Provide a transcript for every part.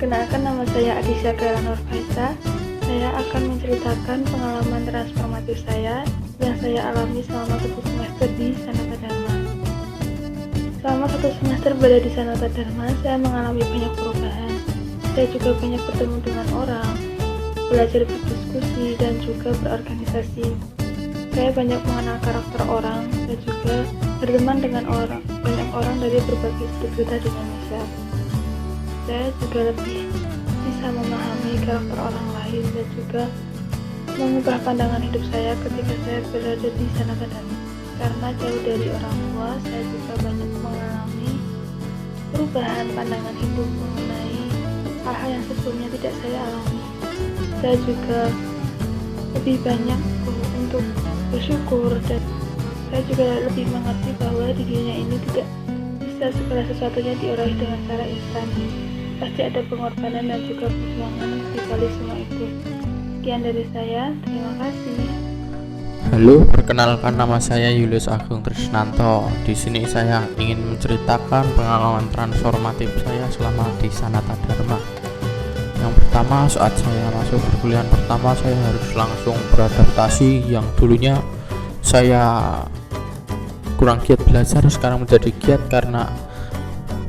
Perkenalkan, nama saya Adisha Clara Nurfaisa. Saya akan menceritakan pengalaman transformatif saya yang saya alami selama 1 semester di Sanata Dharma. Selama 1 semester berada di Sanata Dharma, saya mengalami banyak perubahan. Saya juga banyak bertemu dengan orang, belajar berdiskusi, dan juga berorganisasi. Saya banyak mengenal karakter orang dan juga berteman dengan banyak orang dari berbagai sudut kota di Indonesia. Saya juga lebih bisa memahami karakter orang lain dan juga mengubah pandangan hidup saya ketika saya berada di Sanata Dharma. Karena jauh dari orang tua, saya juga banyak mengalami perubahan pandangan hidup mengenai hal-hal yang sebelumnya tidak saya alami. Saya juga lebih banyak untuk bersyukur, dan saya juga lebih mengerti bahwa di dunia ini tidak bisa segala sesuatunya diraih dengan cara instan. Pasti ada pengorbanan dan juga perjuangan di balik semua itu. Sekian dari saya, terima kasih. Halo, perkenalkan, nama saya Julius Agung Trisnanto. Di sini saya ingin menceritakan pengalaman transformatif saya selama di Sanata Dharma. Yang pertama, saat saya masuk perkuliahan pertama, saya harus langsung beradaptasi. Yang dulunya saya kurang giat belajar, sekarang menjadi giat karena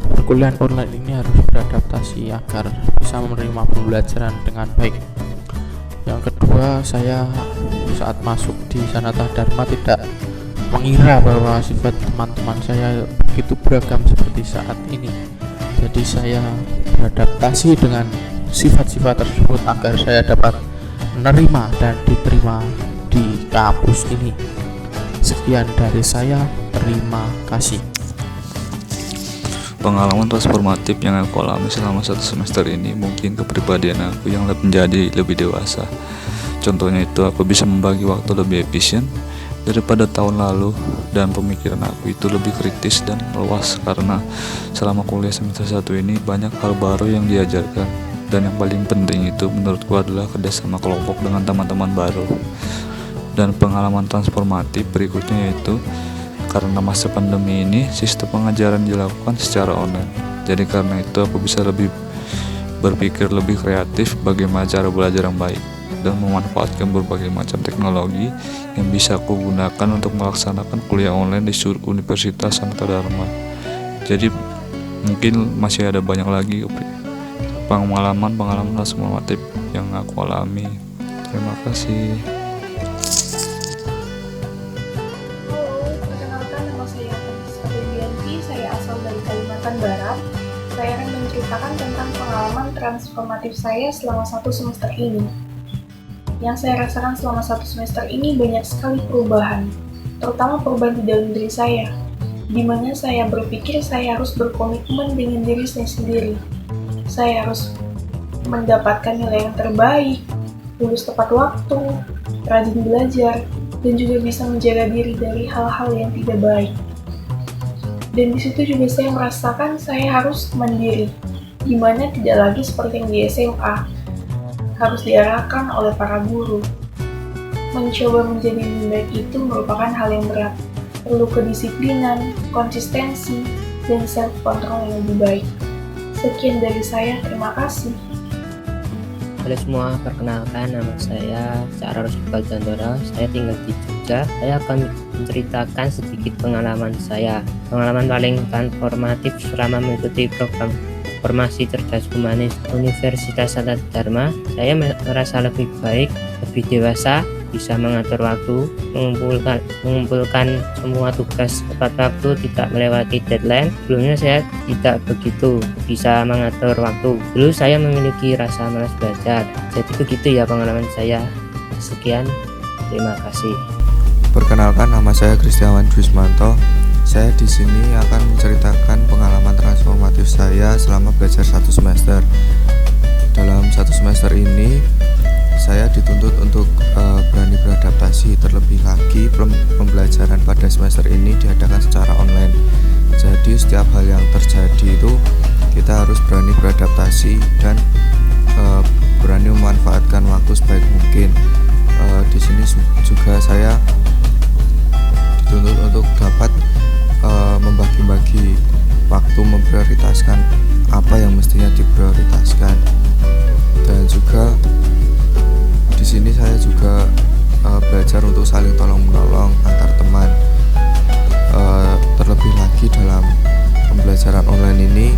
perkuliahan online ini harus beradaptasi agar bisa menerima pembelajaran dengan baik. Yang kedua, saya saat masuk di Sanata Dharma tidak mengira bahwa sifat teman-teman saya begitu beragam seperti saat ini. Jadi saya beradaptasi dengan sifat-sifat tersebut agar saya dapat menerima dan diterima di kampus ini. Sekian dari saya, terima kasih. Pengalaman transformatif yang aku alami selama 1 semester ini mungkin kepribadian aku yang menjadi lebih dewasa. Contohnya itu, aku bisa membagi waktu lebih efisien daripada tahun lalu, dan pemikiran aku itu lebih kritis dan luas karena selama kuliah semester 1 ini banyak hal baru yang diajarkan, dan yang paling penting itu menurutku adalah kerjasama kelompok dengan teman-teman baru. Dan pengalaman transformatif berikutnya yaitu karena masa pandemi ini sistem pengajaran dilakukan secara online. Jadi karena itu aku bisa lebih berpikir lebih kreatif bagaimana cara belajar yang baik dan memanfaatkan berbagai macam teknologi yang bisa aku gunakan untuk melaksanakan kuliah online di Universitas Sanata Dharma. Jadi mungkin masih ada banyak lagi pengalaman transformatif yang aku alami. Terima kasih. Saya asal dari Kalimantan Barat. Saya akan menceritakan tentang pengalaman transformatif saya selama 1 semester ini. Yang saya rasakan selama 1 semester ini banyak sekali perubahan, terutama perubahan di dalam diri saya, di mana saya berpikir saya harus berkomitmen dengan diri saya sendiri. Saya harus mendapatkan nilai yang terbaik, lulus tepat waktu, rajin belajar, dan juga bisa menjaga diri dari hal-hal yang tidak baik. Dan di situ juga saya merasakan saya harus mandiri, di mana tidak lagi seperti yang di SMA, harus diarahkan oleh para guru. Mencoba menjadi lebih baik itu merupakan hal yang berat, perlu kedisiplinan, konsistensi, dan self-control yang lebih baik. Sekian dari saya, terima kasih. Halo semua, perkenalkan, nama saya Charles Balcandora. Saya tinggal di Jogja. Saya akan menceritakan sedikit pengalaman saya. Pengalaman paling transformatif selama mengikuti program formasi cerdas humanis Universitas Sanata Dharma. Saya merasa lebih baik, lebih dewasa, bisa mengatur waktu, mengumpulkan semua tugas tepat waktu, tidak melewati deadline. Sebelumnya saya tidak begitu bisa mengatur waktu. Dulu saya memiliki rasa malas belajar. Jadi begitu ya pengalaman saya. Sekian, terima kasih. Perkenalkan, nama saya Kristiawan Dwismanto. Saya di sini akan menceritakan pengalaman transformatif saya selama belajar 1 semester. Dalam 1 semester ini, saya dituntut untuk berani beradaptasi. Terlebih lagi, pembelajaran pada semester ini diadakan secara online. Jadi setiap hal yang terjadi itu kita harus berani beradaptasi dan berani memanfaatkan waktu sebaik mungkin. Di sini juga saya dituntut untuk dapat membagi-bagi waktu, memprioritaskan apa yang mestinya diprioritaskan. pelajaran ini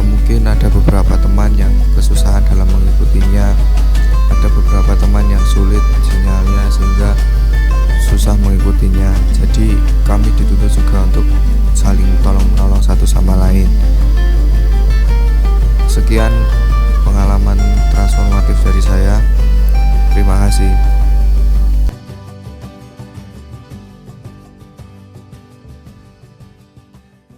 mungkin ada beberapa teman yang kesusahan dalam mengikutinya, ada beberapa teman yang sulit sinyalnya sehingga susah mengikutinya. Jadi kami dituntut juga untuk saling tolong menolong satu